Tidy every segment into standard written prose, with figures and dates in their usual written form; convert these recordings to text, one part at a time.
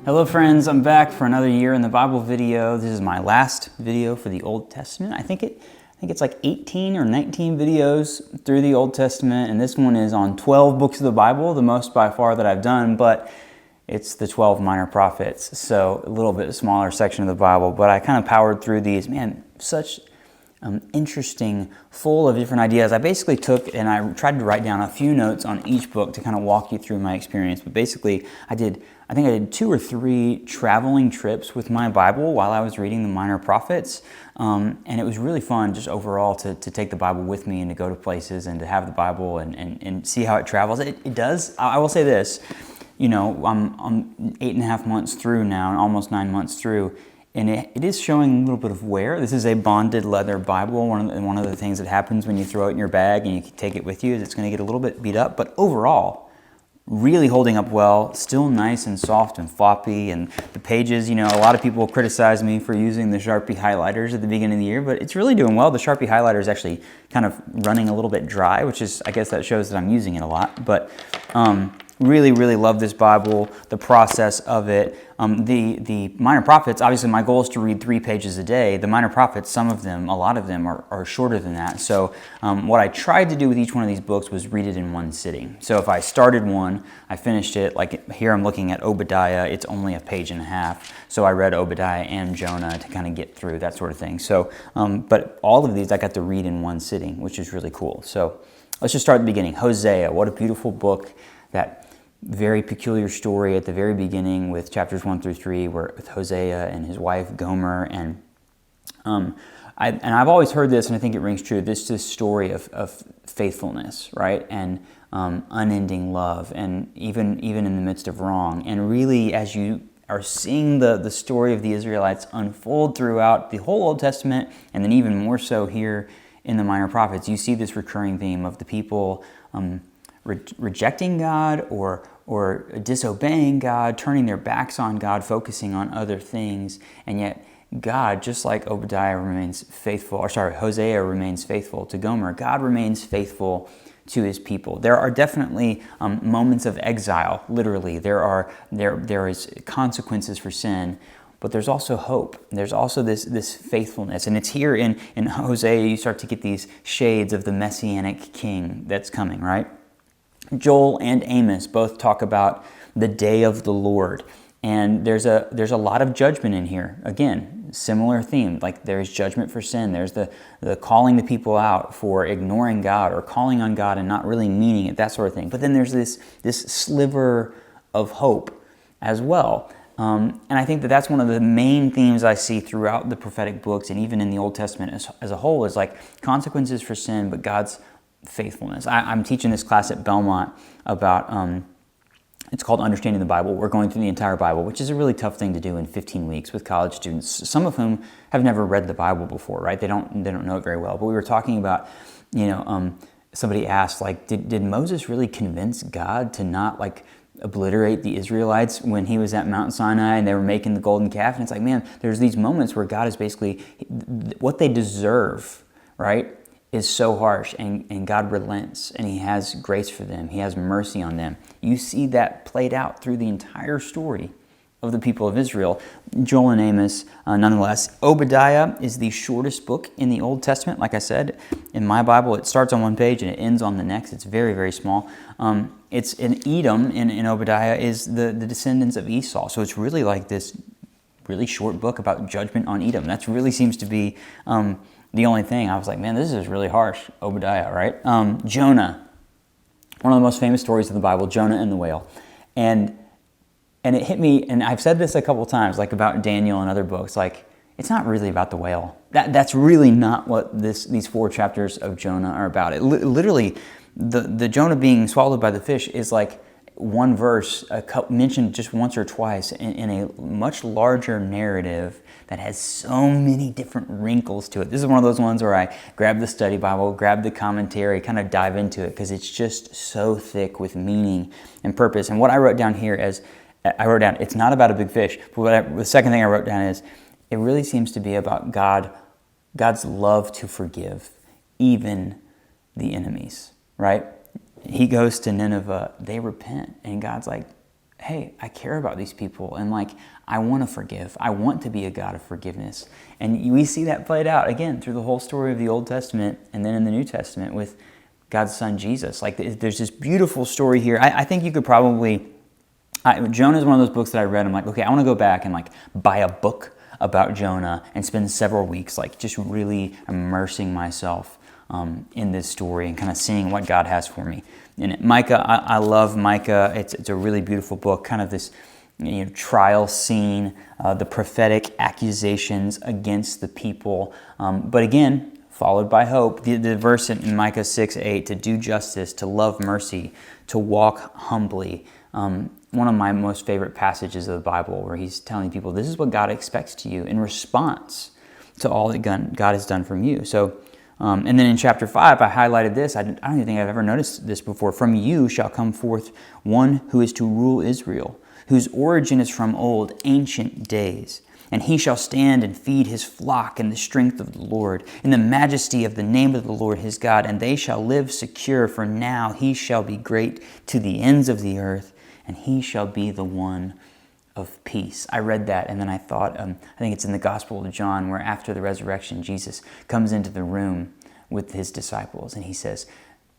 Hello friends, I'm back for another year in the Bible video. This is my last video for the Old Testament. I think it's like 18 or 19 videos through the Old Testament, and this one is on 12 books of the Bible, the most by far that I've done, but it's the 12 minor prophets, so a little bit smaller section of the Bible, but I kind of powered through these. Man, such interesting, full of different ideas. I basically took and I tried to write down a few notes on each book to kind of walk you through my experience, but basically I think I did 2 or 3 traveling trips with my Bible while I was reading the minor prophets, and it was really fun just overall to take the Bible with me and to go to places and to have the Bible and see how it travels. It does, I will say this, I'm 8.5 months through now, and almost 9 months through, and it is showing a little bit of wear. This is a bonded leather Bible. One of the things that happens when you throw it in your bag and you take it with you is it's going to get a little bit beat up, but overall, really holding up well, still nice and soft and floppy, and the pages, a lot of people criticize me for using the Sharpie highlighters at the beginning of the year, but it's really doing well. The Sharpie highlighter is actually kind of running a little bit dry, which is, I guess that shows that I'm using it a lot, but really, really love this Bible, the process of it. The minor prophets, obviously my goal is to read 3 pages a day. The minor prophets, a lot of them are shorter than that. So what I tried to do with each one of these books was read it in one sitting. So if I started one, I finished it, like here I'm looking at Obadiah, it's only a page and a half. So I read Obadiah and Jonah to kind of get through, that sort of thing. So, but all of these I got to read in one sitting, which is really cool. So let's just start at the beginning. Hosea, what a beautiful book. That very peculiar story at the very beginning with chapters 1 through 3, with Hosea and his wife Gomer, and I've always heard this, and I think it rings true. This story of faithfulness, right, and unending love, and even in the midst of wrong, and really as you are seeing the story of the Israelites unfold throughout the whole Old Testament, and then even more so here in the minor prophets, you see this recurring theme of the people rejecting God or disobeying God, turning their backs on God, focusing on other things, and yet God, just like Hosea remains faithful to Gomer, God remains faithful to his people. There are definitely moments of exile, literally. There is consequences for sin, but there's also hope. There's also this faithfulness. And it's here in Hosea you start to get these shades of the Messianic king that's coming, right? Joel and Amos both talk about the day of the Lord, and there's a lot of judgment in here. Again, similar theme, like there's judgment for sin. There's the calling the people out for ignoring God or calling on God and not really meaning it, that sort of thing. But then there's this sliver of hope as well. And I think that's one of the main themes I see throughout the prophetic books and even in the Old Testament as a whole, is like consequences for sin, but God's faithfulness. I'm teaching this class at Belmont about, it's called Understanding the Bible. We're going through the entire Bible, which is a really tough thing to do in 15 weeks with college students, some of whom have never read the Bible before, right? They don't know it very well. But we were talking about, somebody asked, like, did Moses really convince God to not, like, obliterate the Israelites when he was at Mount Sinai and they were making the golden calf? And it's like, man, there's these moments where God is basically, what they deserve, right, is so harsh, and God relents, and he has grace for them. He has mercy on them. You see that played out through the entire story of the people of Israel. Joel and Amos, nonetheless. Obadiah is the shortest book in the Old Testament. Like I said, in my Bible, it starts on one page and it ends on the next. It's very, very small. It's in Edom, in Obadiah, is the descendants of Esau. So it's really like this really short book about judgment on Edom. That really seems to be the only thing. I was like, man, this is really harsh, Obadiah, right? Jonah, one of the most famous stories of the Bible, Jonah and the whale. And it hit me, and I've said this a couple times, like about Daniel and other books, like, it's not really about the whale. That's really not what these 4 chapters of Jonah are about. It literally, the Jonah being swallowed by the fish is like one verse mentioned just once or twice in a much larger narrative that has so many different wrinkles to it. This is one of those ones where I grab the study Bible, grab the commentary, kind of dive into it, because it's just so thick with meaning and purpose. And what I wrote down here it's not about a big fish, but the second thing I wrote down is, it really seems to be about God's love to forgive even the enemies, right? He goes to Nineveh, they repent, and God's like, hey, I care about these people, and like, I want to forgive. I want to be a God of forgiveness. And we see that played out, again, through the whole story of the Old Testament and then in the New Testament with God's son, Jesus. Like, there's this beautiful story here. I think you could probably, Jonah is one of those books that I read. I'm like, okay, I want to go back and like buy a book about Jonah and spend several weeks like just really immersing myself in this story and kind of seeing what God has for me. And Micah, I love Micah. It's a really beautiful book, kind of this trial scene, the prophetic accusations against the people. But again, followed by hope. The verse in Micah 6:8, to do justice, to love mercy, to walk humbly. One of my most favorite passages of the Bible, where he's telling people this is what God expects to you in response to all that God has done from you. So, and then in chapter 5, I highlighted this. I don't even think I've ever noticed this before. From you shall come forth one who is to rule Israel, whose origin is from old, ancient days. And he shall stand and feed his flock in the strength of the Lord, in the majesty of the name of the Lord his God. And they shall live secure, for now he shall be great to the ends of the earth, and he shall be the one of peace. I read that, and then I thought, I think it's in the Gospel of John, where after the resurrection, Jesus comes into the room with his disciples, and he says,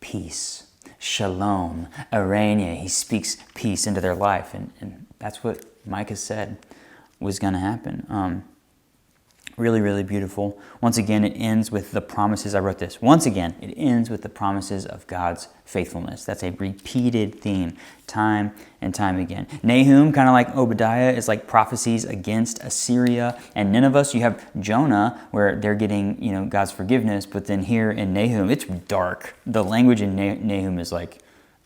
peace, shalom, arania. He speaks peace into their life, and that's what Micah said was going to happen. Really, really beautiful. Once again, it ends with the promises. I wrote this. Once again, it ends with the promises of God's faithfulness. That's a repeated theme, time and time again. Nahum, kind of like Obadiah, is like prophecies against Assyria and Nineveh. So you have Jonah, where they're getting, God's forgiveness. But then here in Nahum, it's dark. The language in Nahum is like,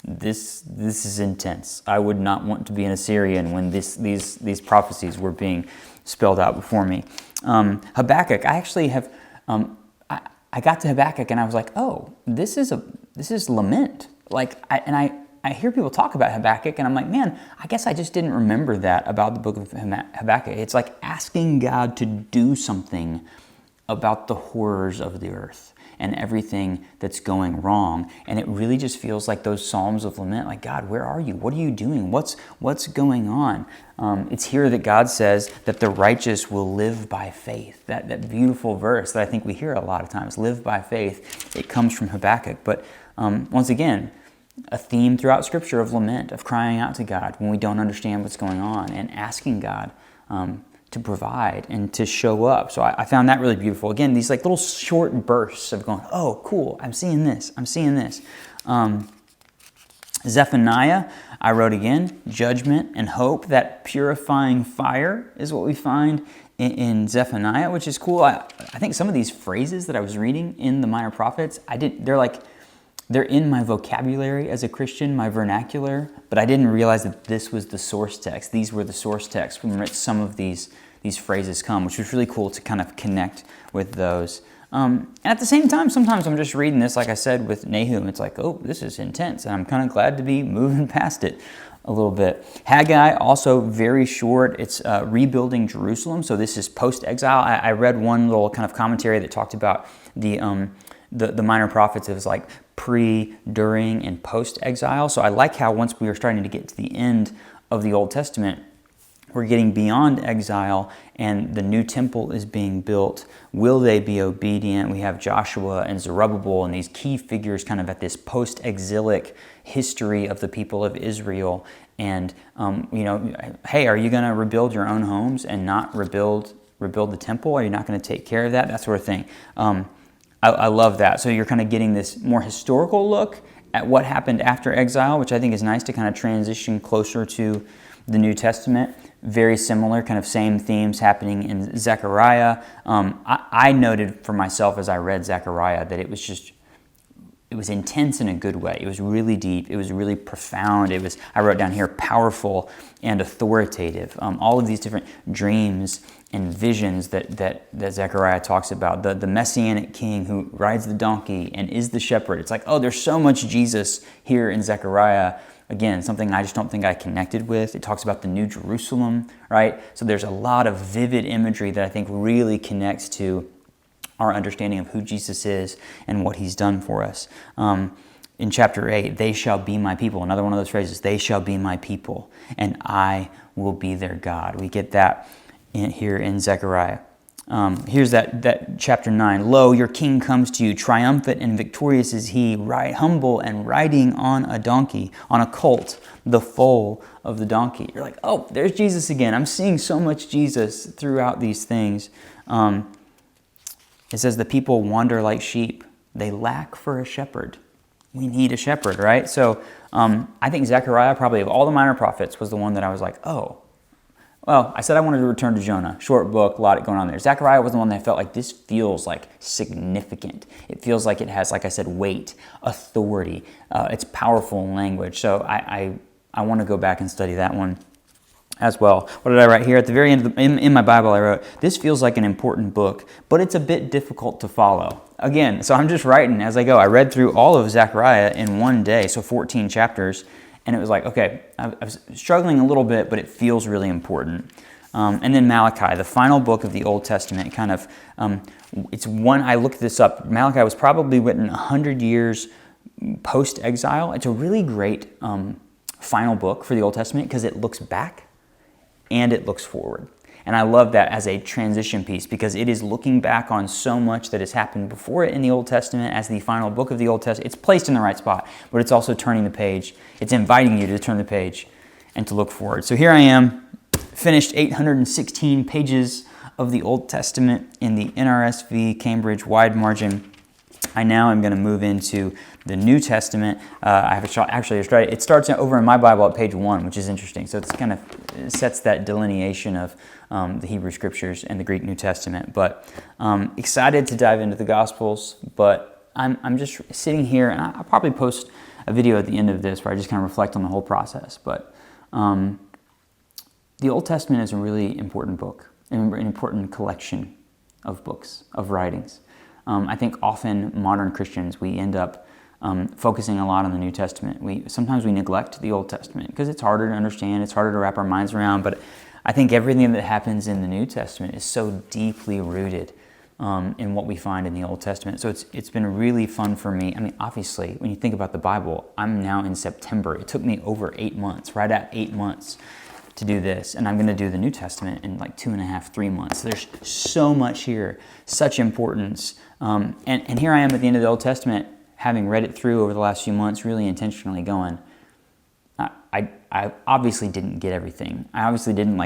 this is intense. I would not want to be an Assyrian when these prophecies were being spelled out before me. Habakkuk, I actually have, I got to Habakkuk and I was like, oh, this is lament. Like, I hear people talk about Habakkuk and I'm like, man, I guess I just didn't remember that about the book of Habakkuk. It's like asking God to do something about the horrors of the earth and everything that's going wrong. And it really just feels like those Psalms of lament, like, God, where are you? What are you doing? What's going on? It's here that God says that the righteous will live by faith. That beautiful verse that I think we hear a lot of times, live by faith. It comes from Habakkuk. But once again, a theme throughout Scripture of lament, of crying out to God when we don't understand what's going on and asking God to provide and to show up. So I found that really beautiful. Again, these like little short bursts of going, oh, cool, I'm seeing this. Zephaniah, I wrote again, judgment and hope. That purifying fire is what we find in Zephaniah, which is cool. I think some of these phrases that I was reading in the Minor Prophets, they're in my vocabulary as a Christian, my vernacular, but I didn't realize that this was the source text. These were the source texts from which some of these phrases come, which was really cool to kind of connect with those. And at the same time, sometimes I'm just reading this, like I said, with Nahum. It's like, oh, this is intense, and I'm kind of glad to be moving past it a little bit. Haggai, also very short. It's rebuilding Jerusalem. So this is post-exile. I read one little kind of commentary that talked about the Minor Prophets. It was like pre, during, and post-exile. So I like how once we are starting to get to the end of the Old Testament, we're getting beyond exile and the new temple is being built. Will they be obedient? We have Joshua and Zerubbabel and these key figures kind of at this post-exilic history of the people of Israel. And, hey, are you going to rebuild your own homes and not rebuild the temple? Are you not going to take care of that? That sort of thing. I love that. So you're kind of getting this more historical look at what happened after exile, which I think is nice to kind of transition closer to the New Testament. Very similar, kind of same themes happening in Zechariah. I noted for myself as I read Zechariah that it was intense in a good way. It was really deep. It was really profound. I wrote down here, powerful and authoritative. All of these different dreams and visions that Zechariah talks about. The Messianic king who rides the donkey and is the shepherd. It's like, oh, there's so much Jesus here in Zechariah. Again, something I just don't think I connected with. It talks about the New Jerusalem, right? So there's a lot of vivid imagery that I think really connects to our understanding of who Jesus is and what he's done for us. in chapter 8, they shall be my people. Another one of those phrases, they shall be my people, and I will be their God. We get that here in Zechariah. Here's that chapter 9. Lo, your king comes to you, triumphant and victorious is he, humble and riding on a donkey, on a colt, the foal of the donkey. You're like, oh, there's Jesus again. I'm seeing so much Jesus throughout these things. It says the people wander like sheep. They lack for a shepherd. We need a shepherd, right? So I think Zechariah, probably of all the minor prophets, was the one that I was like, oh. Well, I said I wanted to return to Jonah. Short book, a lot going on there. Zechariah was the one that I felt like this feels like significant. It feels like it has, like I said, weight, authority. It's powerful language. So I want to go back and study that one as well. What did I write here? At the very end of in my Bible, I wrote, this feels like an important book, but it's a bit difficult to follow. Again, so I'm just writing as I go. I read through all of Zechariah in one day, so 14 chapters, and it was like, okay, I was struggling a little bit, but it feels really important. And then Malachi, the final book of the Old Testament, kind of, it's one, I looked this up, Malachi was probably written 100 years post-exile. It's a really great final book for the Old Testament because it looks back and it looks forward. And I love that as a transition piece because it is looking back on so much that has happened before it in the Old Testament as the final book of the Old Testament. It's placed in the right spot, but it's also turning the page. It's inviting you to turn the page and to look forward. So here I am, finished 816 pages of the Old Testament in the NRSV Cambridge wide margin. I now am going to move into the New Testament. I have actually started. It starts over in my Bible at page 1, which is interesting. So it's kind of sets that delineation of the Hebrew Scriptures and the Greek New Testament. But excited to dive into the Gospels. But I'm just sitting here, and I'll probably post a video at the end of this where I just kind of reflect on the whole process. But the Old Testament is a really important book, an important collection of books, of writings. I think often modern Christians, we end up focusing a lot on the New Testament. Sometimes we neglect the Old Testament because it's harder to understand, it's harder to wrap our minds around, but I think everything that happens in the New Testament is so deeply rooted in what we find in the Old Testament. So it's been really fun for me. I mean, obviously, when you think about the Bible, I'm now in September. It took me over 8 months, right at 8 months, to do this, and I'm going to do the New Testament in like 2.5, 3 months. There's so much here, such importance. And here I am at the end of the Old Testament, having read it through over the last few months, really intentionally going, I obviously didn't get everything. I obviously didn't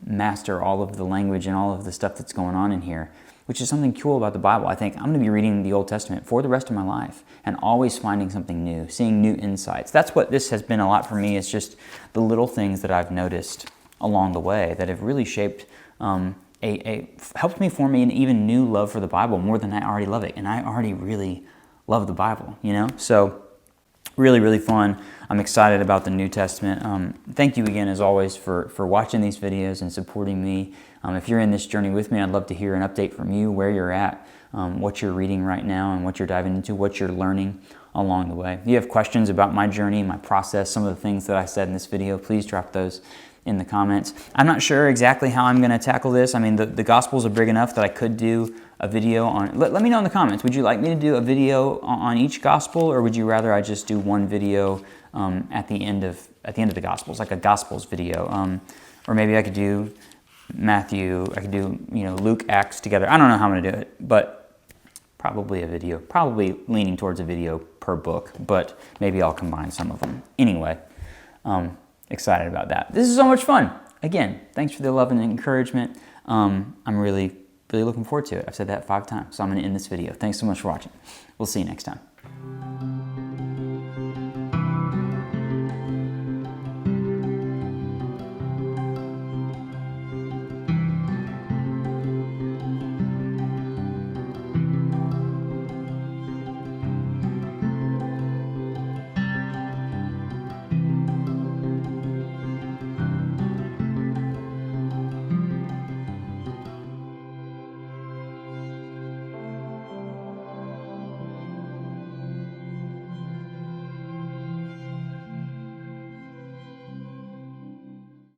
master all of the language and all of the stuff that's going on in here, which is something cool about the Bible. I think I'm going to be reading the Old Testament for the rest of my life and always finding something new, seeing new insights. That's what this has been a lot for me, is just the little things that I've noticed along the way that have really shaped, helped me form an even new love for the Bible more than I already love it. And I already really love the Bible, So really, really fun. I'm excited about the New Testament. Thank you again, as always, for watching these videos and supporting me. If you're in this journey with me, I'd love to hear an update from you, where you're at, what you're reading right now, and what you're diving into, what you're learning along the way. If you have questions about my journey, my process, some of the things that I said in this video, please drop those in the comments. I'm not sure exactly how I'm going to tackle this. I mean, the Gospels are big enough that I could do a video on. Let me know in the comments. Would you like me to do a video on each Gospel, or would you rather I just do one video at the end of the Gospels, like a Gospels video? Or maybe I could do Matthew. I could do Luke, Acts together. I don't know how I'm going to do it, but probably a video. Probably leaning towards a video per book, but maybe I'll combine some of them. Anyway. Excited about that. This is so much fun. Again, thanks for the love and encouragement. I'm really, really looking forward to it. I've said that 5 times, so I'm going to end this video. Thanks so much for watching. We'll see you next time.